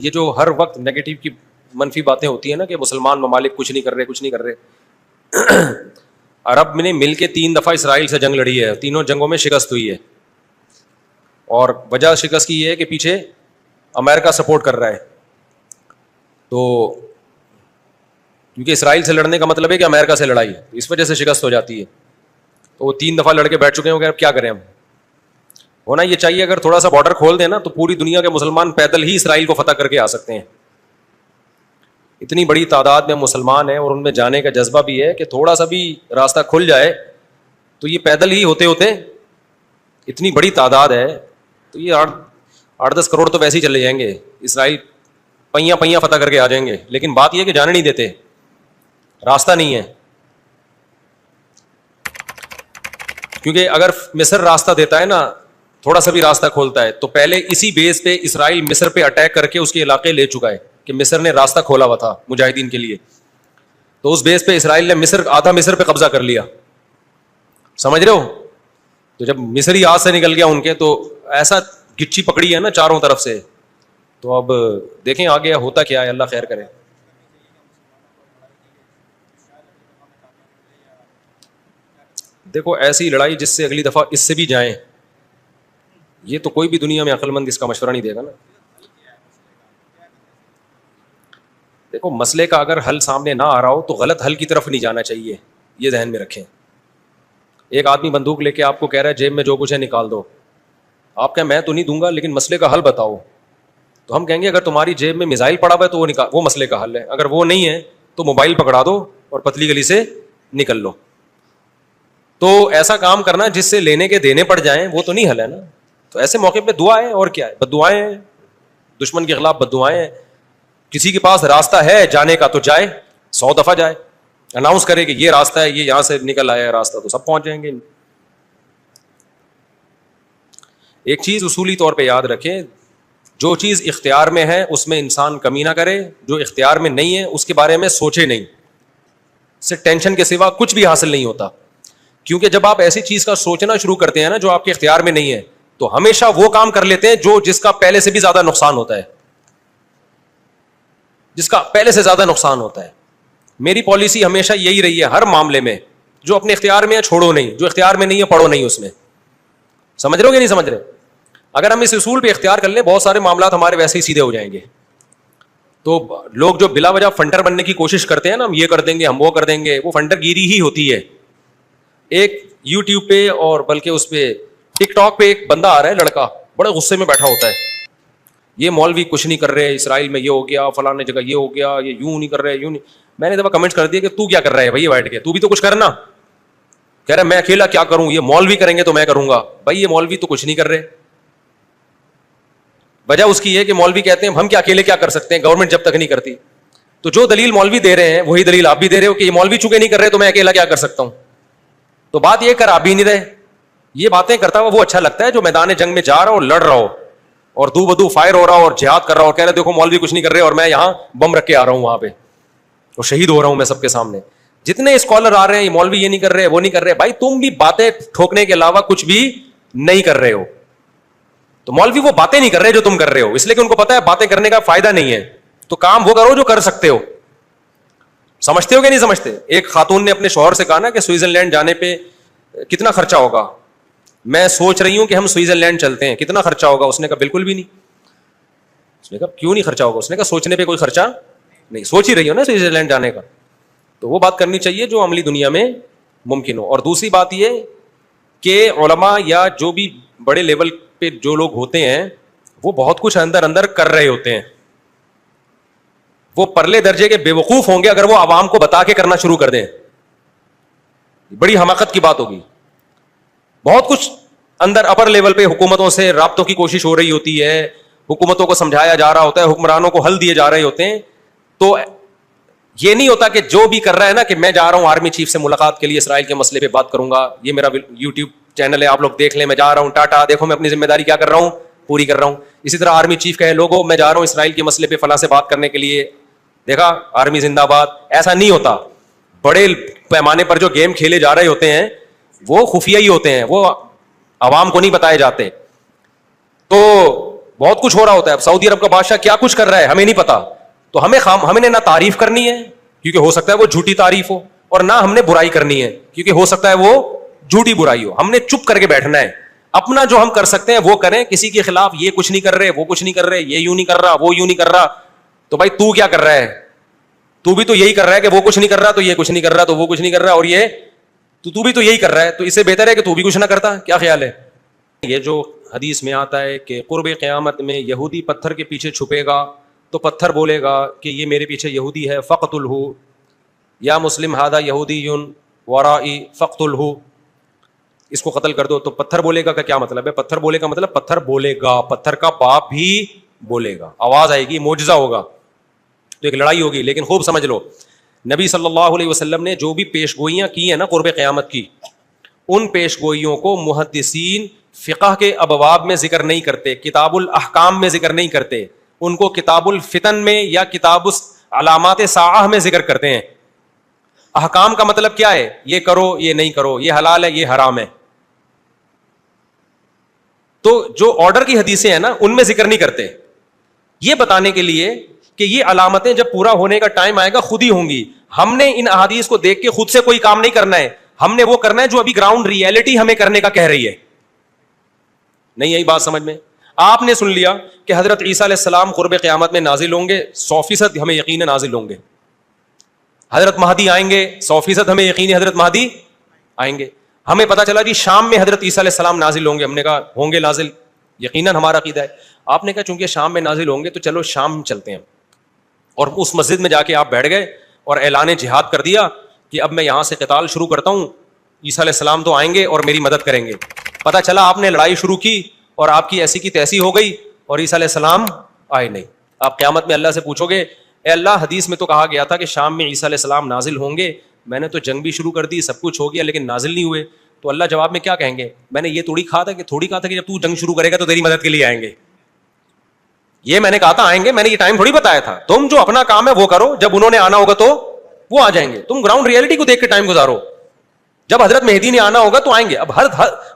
یہ جو ہر وقت نیگیٹو کی منفی باتیں ہوتی ہیں نا کہ مسلمان ممالک کچھ نہیں کر رہے عرب نے مل کے 3 دفعہ اسرائیل سے جنگ لڑی ہے, تینوں جنگوں میں شکست ہوئی ہے, اور وجہ شکست کی یہ ہے کہ پیچھے امریکہ سپورٹ کر رہا ہے. تو کیونکہ اسرائیل سے لڑنے کا مطلب ہے کہ امریکہ سے لڑائی, اس وجہ سے شکست ہو جاتی ہے. تو وہ 3 دفعہ لڑ کے بیٹھ چکے ہیں, اب کیا کریں ہم. ہونا یہ چاہیے اگر تھوڑا سا بارڈر کھول دیں نا تو پوری دنیا کے مسلمان پیدل ہی اسرائیل کو فتح کر کے آ سکتے ہیں. اتنی بڑی تعداد میں مسلمان ہیں اور ان میں جانے کا جذبہ بھی ہے کہ تھوڑا سا بھی راستہ کھل جائے تو یہ پیدل ہی ہوتے ہوتے, اتنی بڑی تعداد ہے تو یہ 8-10 کروڑ تو ویسے ہی چلے جائیں گے. اسرائیل پہیاں فتح کر کے آ جائیں گے, لیکن بات یہ کہ جانے نہیں دیتے, راستہ نہیں ہے. کیونکہ اگر مصر راستہ دیتا ہے نا, تھوڑا سا بھی راستہ کھولتا ہے, تو پہلے اسی بیس پہ اسرائیل مصر پہ اٹیک کر کے اس کے علاقے لے چکا ہے کہ مصر نے راستہ کھولا ہوا تھا مجاہدین کے لیے. تو اس بیس پہ اسرائیل نے آدھا مصر پہ قبضہ کر لیا, سمجھ رہے ہو. تو جب مصری ہاتھ سے نکل گیا ان کے, تو ایسا گچی پکڑی ہے نا چاروں طرف سے. تو اب دیکھیں آگے ہوتا کیا ہے, اللہ خیر کرے. دیکھو ایسی لڑائی جس سے اگلی دفعہ اس سے بھی جائیں, یہ تو کوئی بھی دنیا میں عقل مند اس کا مشورہ نہیں دے گا نا. دیکھو مسئلے کا اگر حل سامنے نہ آ رہا ہو تو غلط حل کی طرف نہیں جانا چاہیے, یہ ذہن میں رکھیں. ایک آدمی بندوق لے کے آپ کو کہہ رہا ہے جیب میں جو کچھ ہے نکال دو, آپ کہیں میں تو نہیں دوں گا لیکن مسئلے کا حل بتاؤ. تو ہم کہیں گے اگر تمہاری جیب میں میزائل پڑا ہوا ہے تو وہ مسئلے کا حل ہے, اگر وہ نہیں ہے تو موبائل پکڑا دو اور پتلی گلی سے نکل لو. تو ایسا کام کرنا جس سے لینے کے دینے پڑ جائیں وہ تو نہیں حل ہے نا. تو ایسے موقع پہ دعا ہے, اور کیا ہے, بد دعائیں ہیں, دشمن کے خلاف بد دعائیں ہیں. کسی کے پاس راستہ ہے جانے کا تو جائے, 100 دفعہ جائے, اناؤنس کرے کہ یہ راستہ ہے, یہ یہاں سے نکل آیا ہے راستہ, تو سب پہنچ جائیں گے. ایک چیز اصولی طور پہ یاد رکھیں, جو چیز اختیار میں ہے اس میں انسان کمی نہ کرے, جو اختیار میں نہیں ہے اس کے بارے میں سوچے نہیں. اس سے ٹینشن کے سوا کچھ بھی حاصل نہیں ہوتا. کیونکہ جب آپ ایسی چیز کا سوچنا شروع کرتے ہیں نا جو آپ کے اختیار میں نہیں ہے, تو ہمیشہ وہ کام کر لیتے ہیں جس کا پہلے سے بھی زیادہ نقصان ہوتا ہے, جس کا پہلے سے زیادہ نقصان ہوتا ہے. میری پالیسی ہمیشہ یہی رہی ہے ہر معاملے میں, جو اپنے اختیار میں ہے چھوڑو نہیں, جو اختیار میں نہیں ہے پڑھو نہیں اس میں. سمجھ رہے ہو کہ نہیں سمجھ رہے؟ اگر ہم اس اصول پہ اختیار کر لیں بہت سارے معاملات ہمارے ویسے ہی سیدھے ہو جائیں گے. تو لوگ جو بلا وجہ فنڈر بننے کی کوشش کرتے ہیں نا, ہم یہ کر دیں گے ہم وہ کر دیں گے, وہ فنڈر گیری ہی ہوتی ہے. ایک یوٹیوب پہ اور بلکہ اس پہ ٹک ٹاک پہ ایک بندہ آ رہا ہے, لڑکا بڑے غصے میں بیٹھا ہوتا ہے, یہ مولوی کچھ نہیں کر رہے, اسرائیل میں یہ ہو گیا, فلاں جگہ یہ ہو گیا, یہ یوں نہیں کر رہے, یوں نہیں. میں نے دفعہ کمنٹ کر دیا کہ تو کیا کر رہا ہے بھائی بیٹھ کے, تو بھی تو کچھ کرنا. کہہ رہا ہے میں اکیلا کیا کروں, یہ مولوی کریں گے تو میں کروں گا. بھائی یہ مولوی تو کچھ نہیں کر رہے. وجہ اس کی یہ کہ مولوی کہتے ہیں ہم کیا اکیلے کیا کر سکتے ہیں, گورنمنٹ جب تک نہیں کرتی. تو جو دلیل مولوی دے رہے ہیں وہی دلیل آپ بھی دے رہے ہو کہ یہ مولوی چونکہ نہیں کر رہے تو میں اکیلا کیا کر سکتا ہوں. تو بات یہ کر آپ بھی نہیں رہے. یہ باتیں کرتا ہوا وہ اچھا لگتا ہے جو میدان جنگ میں جا رہا ہو اور لڑ رہا ہو اور دو بدو فائر ہو رہا ہو اور جہاد کر رہا ہو اور کہہ رہے دیکھو مولوی کچھ نہیں کر رہے اور میں یہاں بم رکھ کے آ رہا ہوں وہاں پہ اور شہید ہو رہا ہوں میں سب کے سامنے. جتنے اسکالر آ رہے ہیں یہ مولوی یہ نہیں کر رہے وہ نہیں کر رہے, بھائی تم بھی باتیں ٹھوکنے کے علاوہ کچھ بھی نہیں کر رہے ہو. تو مولوی وہ باتیں نہیں کر رہے جو تم کر رہے ہو, اس لیے کہ ان کو پتا ہے باتیں کرنے کا فائدہ نہیں ہے. تو کام وہ کرو جو کر سکتے ہو. سمجھتے ہو کہ نہیں سمجھتے؟ ایک خاتون نے اپنے شوہر سے کہا نا کہ سوئٹزرلینڈ جانے پہ کتنا خرچہ ہوگا, میں سوچ رہی ہوں کہ ہم سوئٹزرلینڈ چلتے ہیں, کتنا خرچہ ہوگا؟ اس نے کہا بالکل بھی نہیں. اس نے کہا کیوں نہیں خرچہ ہوگا؟ اس نے کہا سوچنے پہ کوئی خرچہ نہیں, سوچ ہی رہی ہو نا سوئٹزرلینڈ جانے کا. تو وہ بات کرنی چاہیے جو عملی دنیا میں ممکن ہو. اور دوسری بات یہ کہ علماء یا جو بھی بڑے لیول پہ جو لوگ ہوتے ہیں وہ بہت کچھ اندر اندر کر رہے ہوتے ہیں. وہ پرلے درجے کے بے وقوف ہوں گے اگر وہ عوام کو بتا کے کرنا شروع کر دیں, بڑی حماقت کی بات ہوگی. بہت کچھ اندر اپر لیول پہ حکومتوں سے رابطوں کی کوشش ہو رہی ہوتی ہے, حکومتوں کو سمجھایا جا رہا ہوتا ہے, حکمرانوں کو حل دیے جا رہے ہوتے ہیں. تو یہ نہیں ہوتا کہ جو بھی کر رہا ہے نا کہ میں جا رہا ہوں آرمی چیف سے ملاقات کے لیے اسرائیل کے مسئلے پہ بات کروں گا, یہ میرا یوٹیوب چینل ہے آپ لوگ دیکھ لیں, میں جا رہا ہوں ٹاٹا دیکھو میں اپنی ذمہ داری کیا کر رہا ہوں پوری کر رہا ہوں. اسی طرح آرمی چیف کہے لوگوں میں جا رہا ہوں اسرائیل کے مسئلے پہ فلاں سے بات کرنے کے لیے, دیکھا آرمی زندہ باد. ایسا نہیں ہوتا. بڑے پیمانے پر جو گیم کھیلے جا رہے ہوتے ہیں وہ خفیہ ہی ہوتے ہیں, وہ عوام کو نہیں بتائے جاتے. تو بہت کچھ ہو رہا ہوتا ہے. اب سعودی عرب کا بادشاہ کیا کچھ کر رہا ہے ہمیں نہیں پتا, تو ہمیں نہ تعریف کرنی ہے کیونکہ ہو سکتا ہے وہ جھوٹی تعریف ہو, اور نہ ہم نے برائی کرنی ہے کیونکہ ہو سکتا ہے وہ جھوٹی برائی ہو. ہم نے چپ کر کے بیٹھنا ہے, اپنا جو ہم کر سکتے ہیں وہ کریں, کسی کے خلاف یہ کچھ نہیں کر رہے, وہ کچھ نہیں کر رہے, یہ یوں نہیں کر رہا, وہ یوں نہیں کر رہا, تو بھائی تو کیا کر رہا ہے؟ تو بھی تو یہی کر رہا ہے کہ وہ کچھ نہیں کر رہا تو یہ کچھ نہیں کر رہا تو وہ کچھ نہیں کر رہا, اور یہ تو بھی تو یہی کر رہا ہے, تو اس سے بہتر ہے کہ تو بھی کچھ نہ کرتا. کیا خیال ہے؟ یہ جو حدیث میں آتا ہے کہ قرب قیامت میں یہودی پتھر کے پیچھے چھپے گا تو پتھر بولے گا کہ یہ میرے پیچھے یہودی ہے, فقتلہ یا مسلم ھذا یہودی ورائی فقتلہ, اس کو قتل کر دو. تو پتھر بولے گا کا کیا مطلب ہے؟ پتھر بولے گا مطلب پتھر بولے گا, پتھر کا باپ بھی بولے گا, آواز آئے گی, معجزہ ہوگا, تو ایک لڑائی ہوگی. لیکن خوب سمجھ لو, نبی صلی اللہ علیہ وسلم نے جو بھی پیش گوئیاں کی ہیں نا قرب قیامت کی, ان پیش گوئیوں کو محدثین فقہ کے ابواب میں ذکر نہیں کرتے, کتاب الاحکام میں ذکر نہیں کرتے, ان کو کتاب الفتن میں یا کتاب علامات ساعہ میں ذکر کرتے ہیں. احکام کا مطلب کیا ہے؟ یہ کرو, یہ نہیں کرو, یہ حلال ہے, یہ حرام ہے. تو جو آرڈر کی حدیثیں ہیں نا ان میں ذکر نہیں کرتے, یہ بتانے کے لیے کہ یہ علامتیں جب پورا ہونے کا ٹائم آئے گا خود ہی ہوں گی. ہم نے ان احادیث کو دیکھ کے خود سے کوئی کام نہیں کرنا ہے, ہم نے وہ کرنا ہے جو ابھی گراؤنڈ ریئلٹی ہمیں کرنے کا کہہ رہی ہے. نہیں یہی بات سمجھ میں؟ آپ نے سن لیا کہ حضرت عیسیٰ علیہ السلام قرب قیامت میں نازل ہوں گے, 100% ہمیں یقین ہے نازل ہوں گے. حضرت مہدی آئیں گے, 100% ہمیں یقین ہے حضرت مہدی آئیں گے. ہمیں پتا چلا جی شام میں حضرت عیسیٰ علیہ السلام نازل ہوں گے, ہم نے کہا ہوں گے نازل, یقیناً ہمارا عقیدہ ہے. آپ نے کہا چونکہ شام میں نازل ہوں گے تو چلو شام چلتے ہیں, اور اس مسجد میں جا کے آپ بیٹھ گئے اور اعلان جہاد کر دیا کہ اب میں یہاں سے قتال شروع کرتا ہوں, عیسیٰ علیہ السلام تو آئیں گے اور میری مدد کریں گے. پتا چلا آپ نے لڑائی شروع کی اور آپ کی ایسی کی تیسی ہو گئی اور عیسیٰ علیہ السلام آئے نہیں. آپ قیامت میں اللہ سے پوچھو گے, اے اللہ حدیث میں تو کہا گیا تھا کہ شام میں عیسیٰ علیہ السلام نازل ہوں گے, میں نے تو جنگ بھی شروع کر دی, سب کچھ ہو گیا, لیکن نازل نہیں ہوئے. تو اللہ جواب میں کیا کہیں گے؟ میں نے یہ تھوڑی کہا تھا کہ جب تو جنگ شروع کرے گا تو تیری مدد کے لیے آئیں گے. یہ میں نے کہا تھا آئیں گے, میں نے یہ ٹائم تھوڑی بتایا تھا. تم جو اپنا کام ہے وہ کرو, جب انہوں نے آنا ہوگا تو وہ آ جائیں گے. تم گراؤنڈ ریئلٹی کو دیکھ کے ٹائم گزارو, جب حضرت مہدی نے آنا ہوگا تو آئیں گے. اب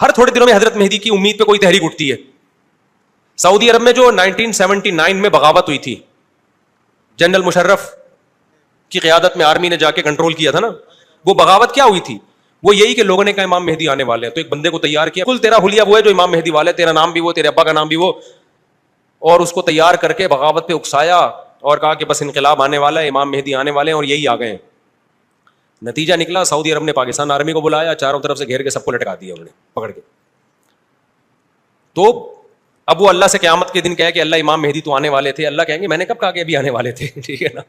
ہر تھوڑے دنوں میں حضرت مہدی کی امید پہ کوئی تحریک اٹھتی ہے. سعودی عرب میں جو 1979 میں بغاوت ہوئی تھی, جنرل مشرف کی قیادت میں آرمی نے جا کے کنٹرول کیا تھا نا, وہ بغاوت کیا ہوئی تھی؟ وہ یہی کہ لوگوں نے کہا امام مہدی آنے والے ہیں, تو ایک بندے کو تیار کیا, کل تیرا حلیہ وہ ہے جو امام مہدی والے, تیرا نام بھی وہ, تیرے ابا کا نام بھی وہ, اور اس کو تیار کر کے بغاوت پہ اکسایا اور کہا کہ بس انقلاب آنے والا ہے, امام مہدی آنے والے ہیں, اور یہی آ گئے ہیں. نتیجہ نکلا سعودی عرب نے پاکستان آرمی کو بلایا, چاروں طرف سے گھیر کے سب کو لٹکا دیا انہوں نے پکڑ کے. تو اب وہ اللہ سے قیامت کے دن کہے کہ اللہ امام مہدی تو آنے والے تھے, اللہ کہیں گے میں نے کب کہا کہ ابھی آنے والے تھے؟ ٹھیک ہے نا,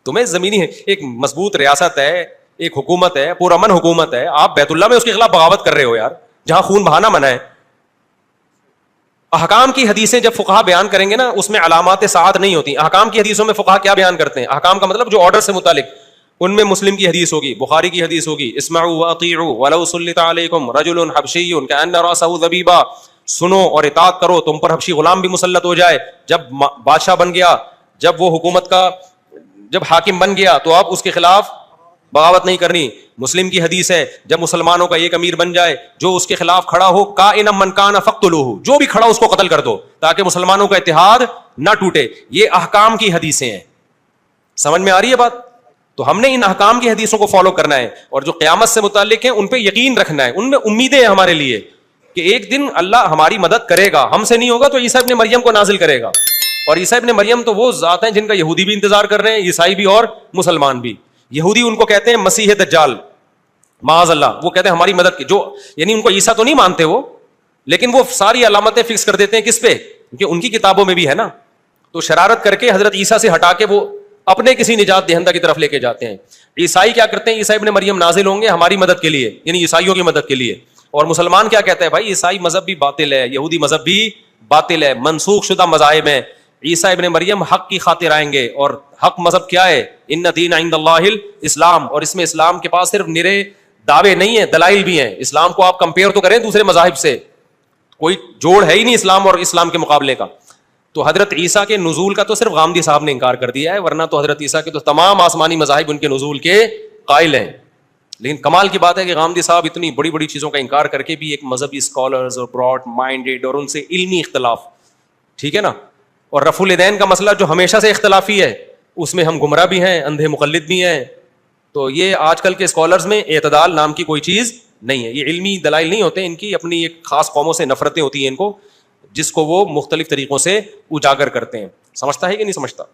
تمہیں زمینی ایک مضبوط ریاست ہے, ایک حکومت ہے, پرامن حکومت ہے, آپ بیت اللہ میں اس کے خلاف بغاوت کر رہے ہو یار, جہاں خون بہانا منع ہے. احکام کی حدیثیں جب فقہا بیان کریں گے نا اس میں علامات ساعت نہیں ہوتی. احکام کی حدیثوں میں فقہا کیا بیان کرتے ہیں؟ احکام کا مطلب جو آرڈر سے متعلق, ان میں مسلم کی حدیث ہوگی, بخاری کی حدیث ہوگی, اسمعوا واطیعوا ولو سلط علیکم رجل حبشی کأن رأسه ذبیبا, سنو اور اطاعت کرو, تم پر حبشی غلام بھی مسلط ہو جائے. جب بادشاہ بن گیا, جب وہ حکومت کا جب حاکم بن گیا تو آپ اس کے خلاف بغاوت نہیں کرنی. مسلم کی حدیث ہے جب مسلمانوں کا ایک امیر بن جائے جو اس کے خلاف کھڑا ہو, کائنا من کان فقتلوہ, جو بھی کھڑا اس کو قتل کر دو تاکہ مسلمانوں کا اتحاد نہ ٹوٹے. یہ احکام کی حدیثیں ہیں. سمجھ میں آ رہی ہے بات؟ تو ہم نے ان احکام کی حدیثوں کو فالو کرنا ہے, اور جو قیامت سے متعلق ہیں ان پہ یقین رکھنا ہے, ان میں امیدیں ہیں ہمارے لیے کہ ایک دن اللہ ہماری مدد کرے گا. ہم سے نہیں ہوگا تو عیسیٰ ابن مریم کو نازل کرے گا, اور عیسیٰ ابن مریم تو وہ ذات ہیں جن کا یہودی بھی انتظار کر رہے ہیں, عیسائی بھی اور مسلمان بھی. یہودی ان کو کہتے ہیں مسیح دجال, معاذ اللہ, وہ کہتے ہیں ہماری مدد کی, جو یعنی ان کو عیسیٰ تو نہیں مانتے وہ, لیکن وہ ساری علامتیں فکس کر دیتے ہیں کس پہ؟ کیونکہ ان کی کتابوں میں بھی ہے نا. تو شرارت کر کے حضرت عیسیٰ سے ہٹا کے وہ اپنے کسی نجات دہندہ کی طرف لے کے جاتے ہیں. عیسائی کیا کرتے ہیں؟ عیسیٰ ابن مریم نازل ہوں گے ہماری مدد کے لیے, یعنی عیسائیوں کی مدد کے لیے. اور مسلمان کیا کہتا ہے؟ بھائی عیسائی مذہب بھی باطل ہے, یہودی مذہب بھی باطل ہے, منسوخ شدہ مذاہب ہیں. عیسیٰ ابن مریم حق کی خاطر آئیں گے, اور حق مذہب کیا ہے؟ ان دین عند اللہ الاسلام, اور اس میں اسلام کے پاس صرف نرے دعوے نہیں ہیں, دلائل بھی ہیں. اسلام کو آپ کمپیئر تو کریں دوسرے مذاہب سے, کوئی جوڑ ہے ہی نہیں اسلام اور اسلام کے مقابلے کا. تو حضرت عیسیٰ کے نزول کا تو صرف غامدی صاحب نے انکار کر دیا ہے, ورنہ تو حضرت عیسیٰ کے تو تمام آسمانی مذاہب ان کے نزول کے قائل ہیں. لیکن کمال کی بات ہے کہ غامدی صاحب اتنی بڑی بڑی چیزوں کا انکار کر کے بھی ایک مذہبی اسکالرز اور براڈ مائنڈیڈ اور ان سے علمی اختلاف, ٹھیک ہے نا. اور رفع الیدین کا مسئلہ جو ہمیشہ سے اختلافی ہے, اس میں ہم گمراہ بھی ہیں, اندھے مقلد بھی ہیں. تو یہ آج کل کے اسکالرز میں اعتدال نام کی کوئی چیز نہیں ہے. یہ علمی دلائل نہیں ہوتے, ان کی اپنی ایک خاص قوموں سے نفرتیں ہوتی ہیں ان کو, جس کو وہ مختلف طریقوں سے اجاگر کرتے ہیں. سمجھتا ہے کہ نہیں سمجھتا؟